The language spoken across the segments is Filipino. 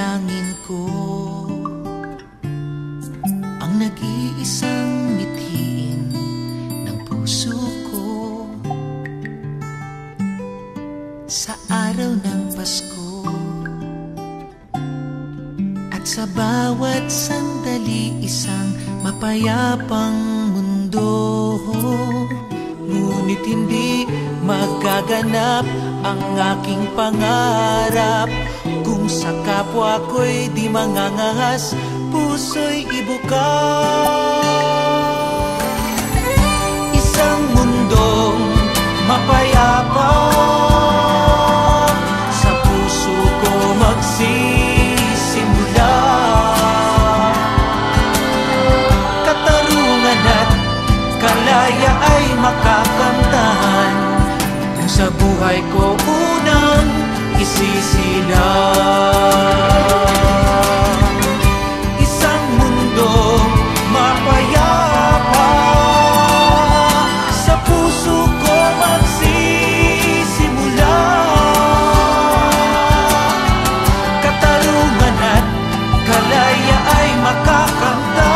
dalangin ko ang nag-iisang mithiin ng puso ko sa araw ng Pasko. At sa bawat sandali isang mapayapang mundo, ngunit hindi magaganap ang aking pangarap kung sa kapwa ko'y di mangangahas, puso'y ibukas. Isang mundong mapayapa sa puso ko magsisimula. Katarungan at kalaya ay makakamtan kung sa buhay ko unang isisilang. Isang mundong mapayapa sa puso ko magsisimula. Katarungan at kalaya ay makakamtan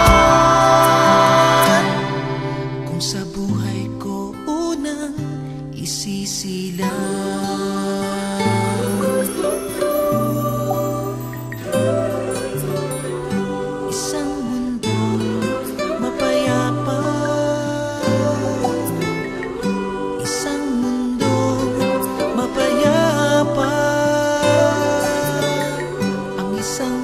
kung sa buhay ko unang isisilang. Isang mundong mapayapa, isang mundong mapayapa, ang isang